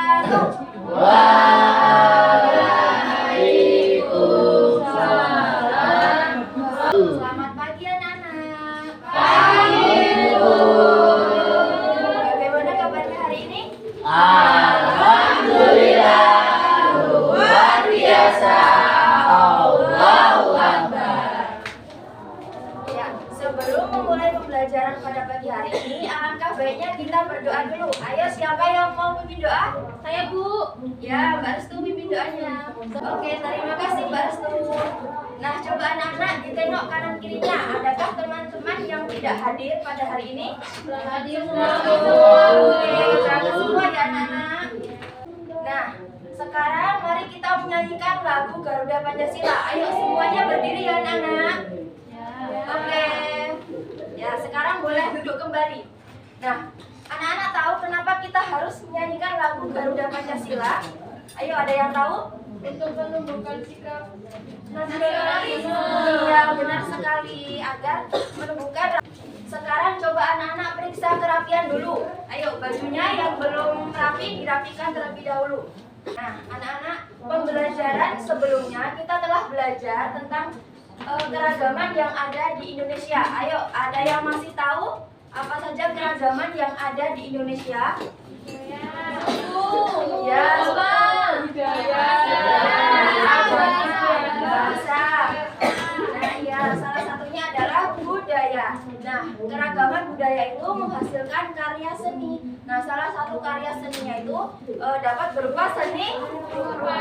wabarakatuh. Waalaikumsalam. Selamat pagi anak-anak. Pagi, Bu. Bagaimana kabarnya hari ini? Alhamdulillah, luar biasa. Allahu Akbar. Ya, sebelum memulai pembelajaran pada pagi hari ini, alangkah baiknya kita berdoa dulu. Ayo, siapa yang mau pimpin doa? Saya, Bu. Ya, Mbak Restu pimpin doanya. Oke, terima kasih Mbak Restu. Nah, coba anak-anak ditengok kanan kirinya. Adakah teman-teman yang tidak hadir pada hari ini? Hadir semua. Oke, berangkat semua ya anak-anak. Nah, sekarang mari kita menyanyikan lagu Garuda Pancasila. Ayo semuanya berdiri ya anak-anak. Oke. Ya, sekarang boleh duduk kembali. Nah, anak-anak tahu kenapa kita harus menyanyikan lagu Garuda Pancasila? Ayo, ada yang tahu? Untuk menumbuhkan sikap nasionalisme. Iya, benar sekali. Agar menumbuhkan. Sekarang coba anak-anak periksa kerapian dulu. Ayo, bajunya yang belum rapi dirapikan terlebih dahulu. Nah, anak-anak, pembelajaran sebelumnya kita telah belajar tentang keragaman yang ada di Indonesia. Ayo, ada yang masih tahu apa saja keragaman yang ada di Indonesia? Ya, bahasa. Nah, ya, salah satunya adalah budaya. Nah, keragaman budaya itu menghasilkan karya seni. Nah, salah satu karya seninya itu dapat berupa seni rupa.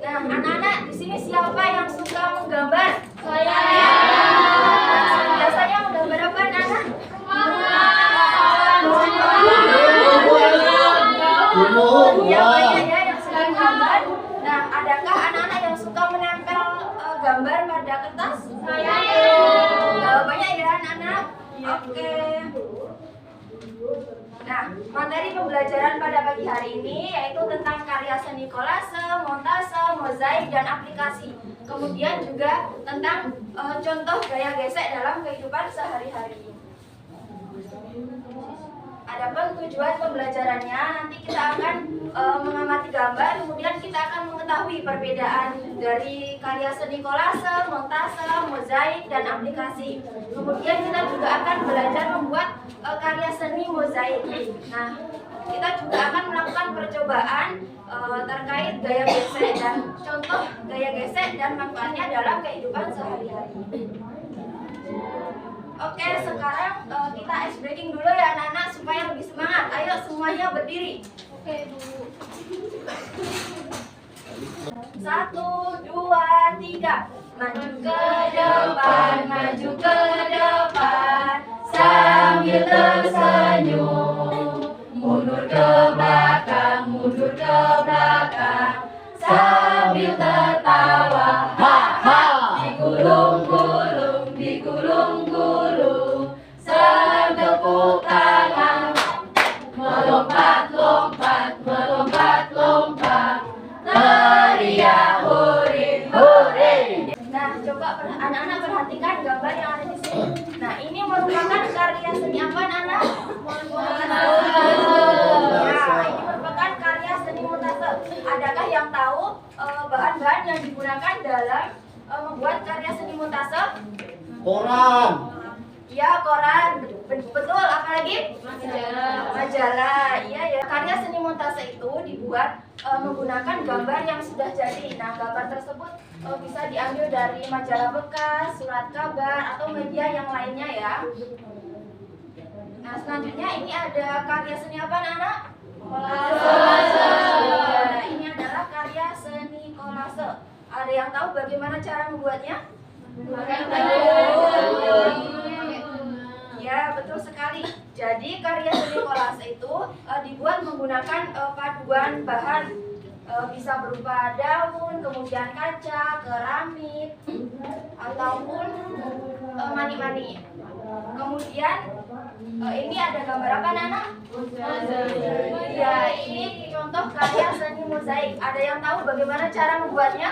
Nah, anak-anak, di sini siapa yang suka menggambar? Saya. Biasanya menggambar apa, anak-anak? Ya, banyak ya yang suka menggambar. Nah, adakah anak-anak yang suka menempel gambar pada kertas? Saya. Banyak ya, anak-anak? Oke. Nah, materi pembelajaran pada pagi hari ini yaitu tentang karya seni kolase, montase, mozaik, dan aplikasi. Kemudian juga tentang contoh gaya gesek dalam kehidupan sehari-hari. Adapun tujuan pembelajarannya, nanti kita akan mengamati gambar, kemudian kita akan mengetahui perbedaan dari karya seni kolase, montase, mozaik, dan aplikasi. Kemudian kita juga akan belajar membuat karya seni mozaik. Nah, kita juga akan melakukan percobaan terkait gaya gesek dan contoh gaya gesek dan manfaatnya dalam kehidupan sehari-hari. Oke, sekarang kita ice breaking dulu ya anak-anak supaya lebih semangat. Ayo semuanya berdiri. Oke, Bu. 1, 2, 3. Maju ke depan, maju ke depan, sambil tersenyum. Mundur ke belakang, sambil tertawa. Ha ha. Digulung-gulung, digulung-gulung, sambil tepuk tangan. Melompat-lompat, melompat-lompat, teriak hore, hore. Nah, coba anak-anak perhatikan gambar yang ada di sini. Nah, ini merupakan karya seni apa, anak-anak? Ya, ini merupakan karya seni montase. Adakah yang tahu bahan-bahan yang digunakan dalam membuat karya seni montase? Koran. Ya, koran. Betul, apalagi? Majalah. Iya ya. Karya seni montase itu dibuat menggunakan gambar yang sudah jadi. Nah, gambar tersebut bisa diambil dari majalah bekas, surat kabar, atau media yang lainnya ya. Nah, selanjutnya ini ada karya seni apa, anak-anak? Kolase. Ya, ini adalah karya seni kolase. Ada yang tahu bagaimana cara membuatnya? Ya, betul sekali. Jadi karya seni kolase itu dibuat menggunakan paduan bahan, bisa berupa daun, kemudian kaca, keramik, ataupun mani-mani. Kemudian ini ada gambar apa, Nana? Ya, ini contoh karya seni mozaik. Ada yang tahu bagaimana cara membuatnya?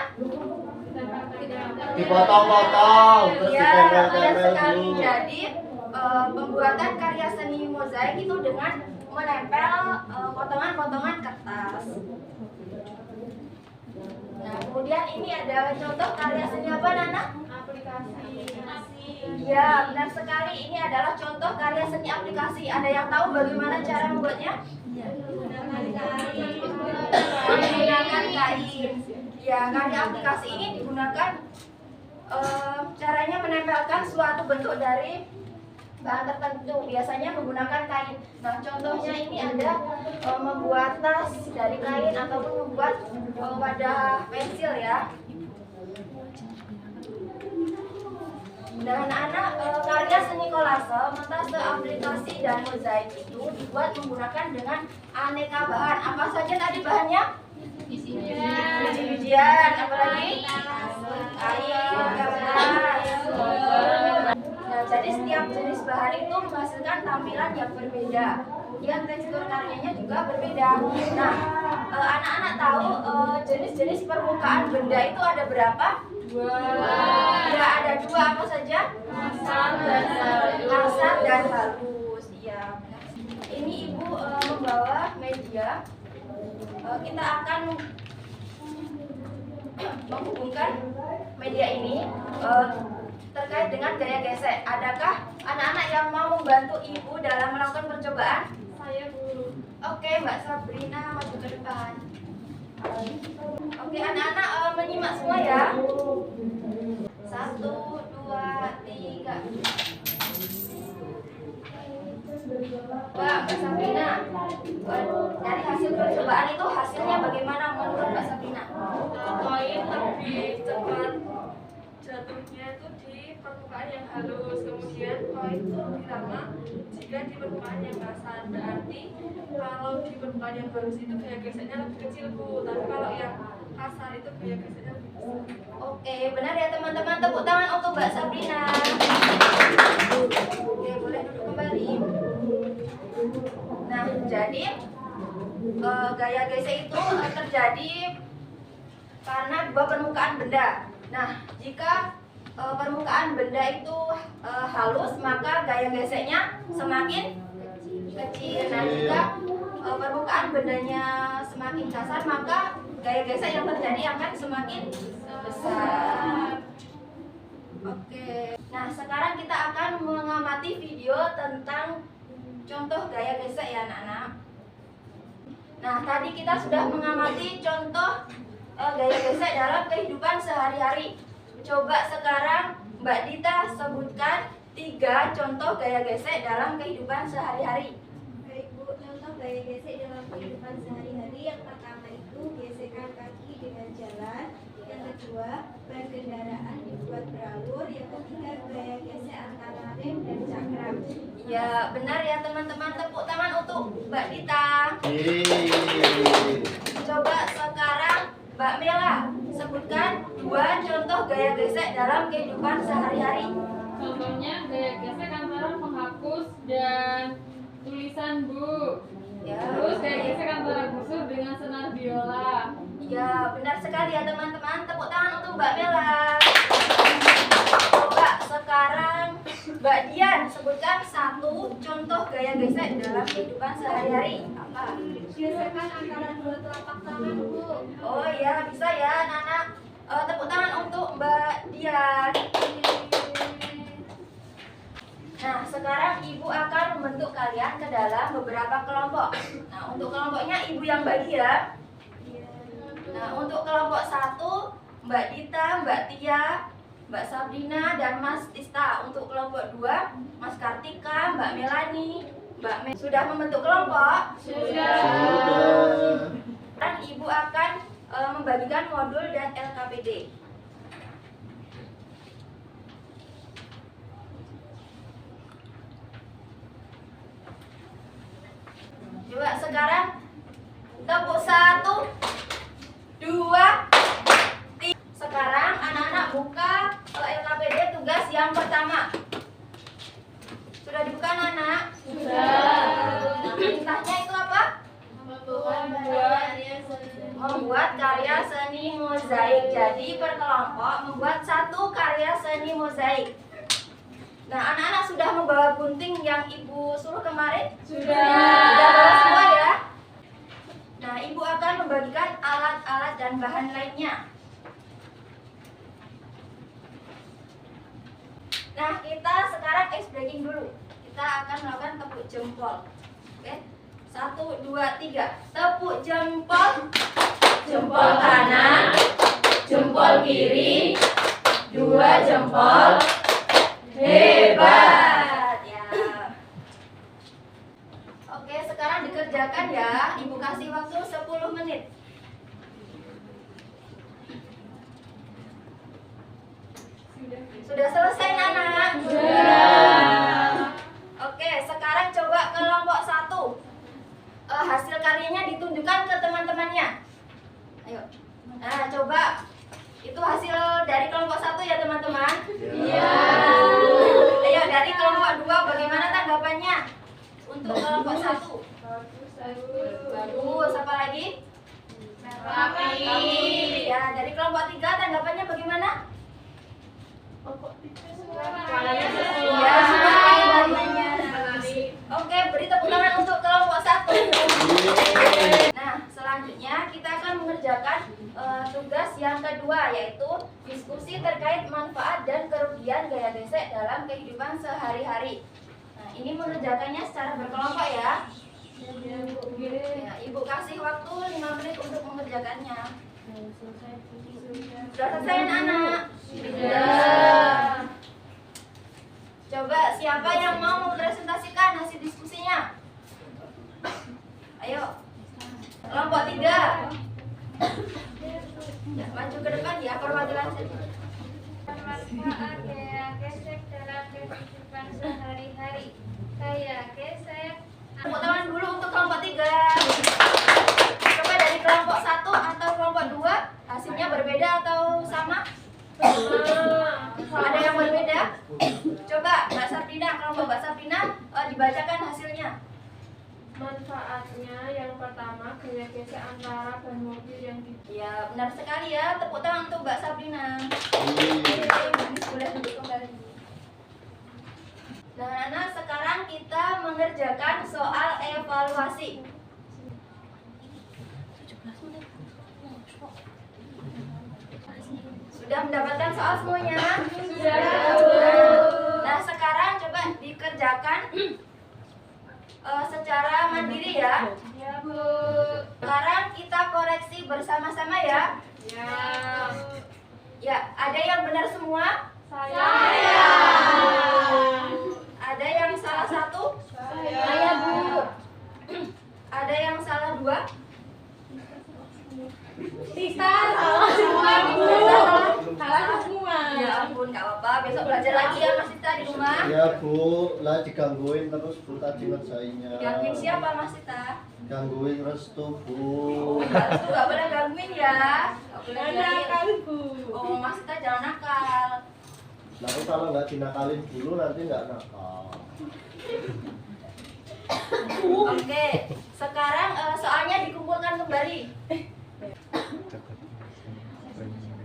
Dipotong-potong, terus Ya, benar sekali. dulu. Jadi pembuatan karya seni mozaik itu dengan menempel potongan-potongan kertas. Nah, kemudian ini ada contoh karya seni apa, Nana? Aplikasi. Ya, benar sekali. Ini adalah contoh karya seni aplikasi. Ada yang tahu bagaimana cara membuatnya? Menggunakan kain. Ya, karya aplikasi ini digunakan caranya menempelkan suatu bentuk dari bahan tertentu, biasanya menggunakan kain. Nah, contohnya ini ada membuat tas dari kain ataupun membuat wadah pensil ya. Dan anak-anak, karya seni kolase, montase, aplikasi dan mozaik itu dibuat menggunakan dengan aneka bahan. Apa saja tadi bahannya? Biji-bijian, apalagi? Kain, kertas. Nah, jadi setiap jenis bahan itu menghasilkan tampilan yang berbeda. Kemudian tekstur karyanya juga berbeda. Nah, anak-anak tahu jenis-jenis permukaan benda itu ada berapa? Ya, ada dua. Apa saja? Kasar dan halus. Iya. Ini ibu membawa media. Kita akan menghubungkan media ini terkait dengan gaya gesek. Adakah anak-anak yang mau membantu ibu dalam melakukan percobaan? Saya, Bu. Oke, Mbak Sabrina maju ke depan. Oke, anak-anak menyimak semua ya. 1, 2, 3. Mbak Sabrina, dari hasil percobaan itu hasilnya bagaimana menurut Mbak Sabrina? Koin lebih cepat jatuhnya itu di permukaan yang halus, kemudian koin itu lebih lama jika di permukaan yang kasar. Berarti kalau di permukaan yang halus itu gaya geseknya lebih kecil, Bu, tapi kalau yang kasar itu gaya geseknya lebih besar. Oke, benar ya teman-teman. Tepuk tangan untuk Mbak Sabrina. Oke, boleh duduk kembali. Nah, jadi gaya gesek itu terjadi karena dua permukaan benda. Nah, jika permukaan benda itu halus, maka gaya geseknya semakin kecil. Nah, jika permukaan bendanya semakin kasar, maka gaya gesek yang terjadi akan semakin besar. Oke. Nah, sekarang kita akan mengamati video tentang contoh gaya gesek ya, anak-anak. Nah, tadi kita sudah mengamati contoh gaya gesek dalam kehidupan sehari-hari. Coba sekarang Mbak Dita sebutkan 3 contoh gaya gesek dalam kehidupan sehari-hari. Baik, Bu, contoh gaya gesek dalam kehidupan sehari-hari yang pertama itu gesekan kaki dengan jalan, yang kedua ban kendaraan dibuat beralur, yang ketiga gaya gesek antara rem dan cakram. Ya, benar ya teman-teman. Tepuk tangan untuk Mbak Dita. Coba sekarang Mbak Mela sebutkan 2 contoh gaya gesek dalam kehidupan sehari-hari. Contohnya gaya gesek antara penghapus dan tulisan, Bu. Ya, Terus gaya gesek antara busur dengan senar biola. ya, benar sekali ya teman-teman. Tepuk tangan untuk Mbak Mela. Coba sekarang Mbak Dian sebutkan 1 contoh gaya gesek dalam kehidupan sehari-hari. Apa? Gesekan antara dua telapak tangan, Bu. Oh ya, bisa ya anak-anak. Tepuk tangan untuk Mbak Dian. Nah, sekarang Ibu akan membentuk kalian ke dalam beberapa kelompok. Nah, untuk kelompoknya Ibu yang bagi ya. Nah, untuk kelompok 1, Mbak Dita, Mbak Tia, Mbak Sabrina, dan Mas Tista. Untuk kelompok 2, Mas Kartika, Mbak Melani, Mbak Me. Sudah membentuk kelompok? Sudah. Dan Ibu akan membagikan modul dan LKPD. Coba sekarang tepuk 1, 2, 3. Sekarang anak-anak buka LKPD tugas yang pertama. Sudah dibuka anak-anak? Sudah. Nah, perintahnya itu apa? Membuat karya seni mozaik. Jadi berkelompok membuat 1 karya seni mozaik. Nah, anak-anak sudah membawa gunting yang Ibu suruh kemarin? Sudah. Sudah bawa semua ya? tambahan lainnya. Nah, kita sekarang ice breaking dulu. Kita akan melakukan tepuk jempol. Oke, 1, 2, 3. Tepuk jempol. Jempol kanan, jempol kiri, 2 jempol. Hebat ya. Oke, sekarang dikerjakan ya. Ibu kasih waktu 10 menit. Sudah selesai, anak? Sudah. Oke, sekarang coba kelompok 1. Hasil karyanya ditunjukkan ke teman-temannya. Ayo. Nah, coba. Itu hasil dari kelompok 1 ya, teman-teman? Iya. Ayo, dari kelompok 2 bagaimana tanggapannya? Untuk kelompok 1. Bagus, apa lagi? Rapi. Ya, dari kelompok 3 tanggapannya bagaimana? Warnanya sesuai. Ya, sesuai warnanya. Oke, beri tepuk tangan untuk kelompok 1. Nah, selanjutnya kita akan mengerjakan tugas yang kedua, yaitu diskusi terkait manfaat dan kerugian gaya gesek dalam kehidupan sehari-hari. Nah, ini mengerjakannya secara berkelompok ya. Ya, Ibu kasih waktu 5 menit untuk mengerjakannya. Sudah selesai, anak? Sudah. Coba siapa yang mau mempresentasikan hasil diskusinya? Ayo. Kelompok 3. Ya, maju ke depan ya, perwakilan saja. Manfaat gaya gesek dalam kehidupan sehari-hari. Gaya gesek. Tepuk tangan dulu untuk kelompok 3. Coba dari kelompok 1 atau kelompok 2 hasilnya berbeda atau sama? Ada yang berbeda? Coba Mbak Sabrina, kelompok Mbak Sabrina dibacakan hasilnya. Manfaatnya yang pertama, gaya gesek antara ban mobil yang di Ya, benar sekali ya. Tepuk tangan untuk Mbak Sabrina. Boleh duduk kembali. Nah, anak, sekarang kita mengerjakan soal evaluasi. Sudah mendapatkan soal semuanya? Nah, sekarang coba dikerjakan secara mandiri ya. Ya, Bu. Sekarang kita koreksi bersama-sama ya. Ya. Ya, ada yang benar semua? Saya. Ada yang salah satu? Saya, Bu. Ada yang salah 2? Salah semua, Bu. Salah semua. Ya ampun, gak apa-apa. Besok belajar lagi ya Mas Tita di rumah. Ya Bu, lah digangguin terus Bu tadi ngerjainnya. Gangguin siapa Mas Tita? Gangguin Restu Bu. Oh, Restu gak boleh gangguin ya. Gak boleh Nakal, gangguin. Bu. Oh, Mas Tita jangan nakal. Lalu kalau nggak dinakalin dulu nanti nggak nakal. Oke, sekarang soalnya dikumpulkan kembali.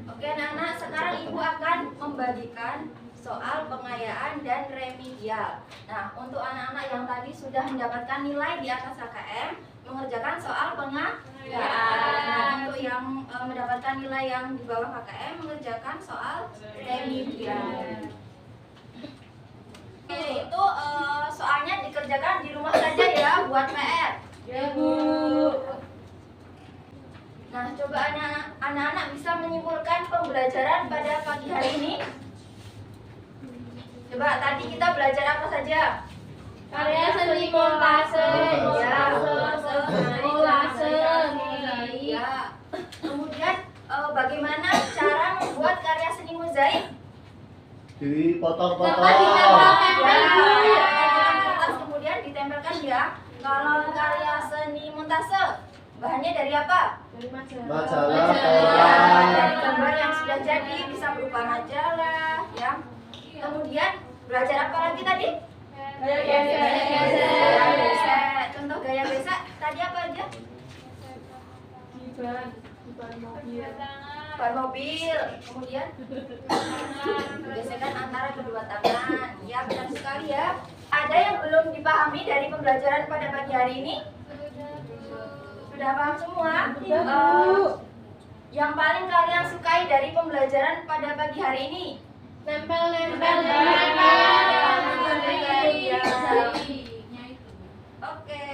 Oke anak-anak, sekarang Ibu akan membagikan soal pengayaan dan remedial. Nah, untuk anak-anak yang tadi sudah mendapatkan nilai di atas KKM, mengerjakan soal pengayaan. Nah, untuk yang mendapatkan nilai yang di bawah KKM, mengerjakan soal remedial. Oke, itu soalnya dikerjakan di rumah saja ya, buat PR. Ya, Bu. Nah, coba anak-anak bisa menyimpulkan pembelajaran pada pagi hari ini. Coba tadi kita belajar apa saja? Karya seni montase. Ya, Montase. ya. Kemudian bagaimana cara membuat karya seni mozaik? Dipotong-potong. Ya, kertas kemudian ditempelkan ya. Kalau karya seni montase, bahannya dari apa? Dari majalah. Majalah, Dari koran. gambar yang sudah jadi, bisa berupa majalah, ya. Kemudian belajar apa lagi tadi? Gaya gesek. Gaya gesek. Contoh gaya gesek tadi apa aja? Di ban mobil. Ban mobil. Kemudian gesekan antara kedua tangan. Ya, benar sekali ya. Ada yang belum dipahami dari pembelajaran pada pagi hari ini? Sudah paham semua? Yang paling kalian sukai dari pembelajaran pada pagi hari ini? Nempel-nempel. Ya. Oke.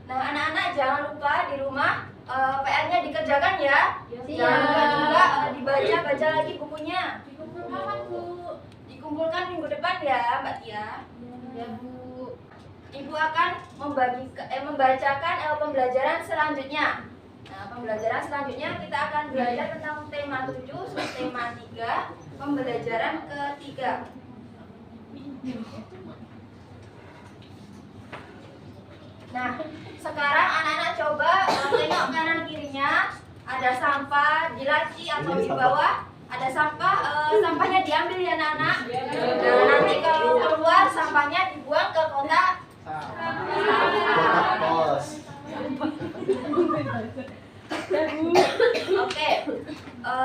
Nah, anak-anak jangan lupa di rumah PR-nya dikerjakan ya. Jangan lupa juga dibaca lagi bukunya. Dikumpulkan minggu depan ya, Mbak Tia. Ya, Bu. Ibu akan membacakan pembelajaran selanjutnya. Nah, pembelajaran selanjutnya kita akan belajar tentang tema 7, subtema 3, pembelajaran ketiga. Nah, sekarang anak-anak coba tengok kanan kirinya, ada sampah di laci atau di bawah, ada sampah, sampahnya diambil ya anak-anak. Nah, nanti kalau keluar sampahnya dibuang ke kotak Pos. Oke,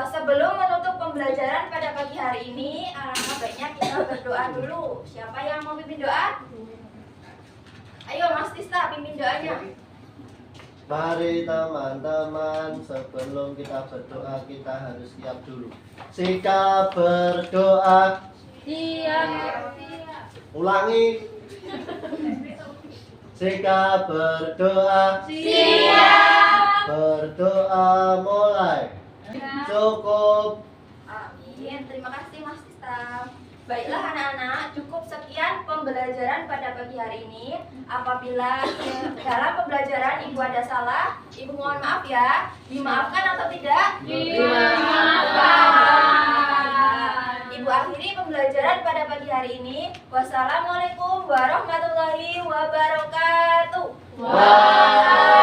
sebelum menutup pembelajaran pada pagi hari ini, alangkah baiknya kita berdoa dulu. Siapa yang mau pimpin doa? Ayo Mas Tista, pimpin doanya. Mari teman-teman, sebelum kita berdoa kita harus siap dulu. Sikap berdoa. Siap. Ulangi. Sikap berdoa. Siap. Berdoa mulai. Cukup. Amin. Terima kasih Mas Tista. Baiklah anak-anak, cukup sekian pembelajaran pada pagi hari ini. Apabila dalam pembelajaran Ibu ada salah, Ibu mohon maaf ya. Dimaafkan atau tidak? Dimaafkan. Ibu akhiri pembelajaran pada pagi hari ini. Wassalamualaikum warahmatullahi wabarakatuh. Waalaikumsalam.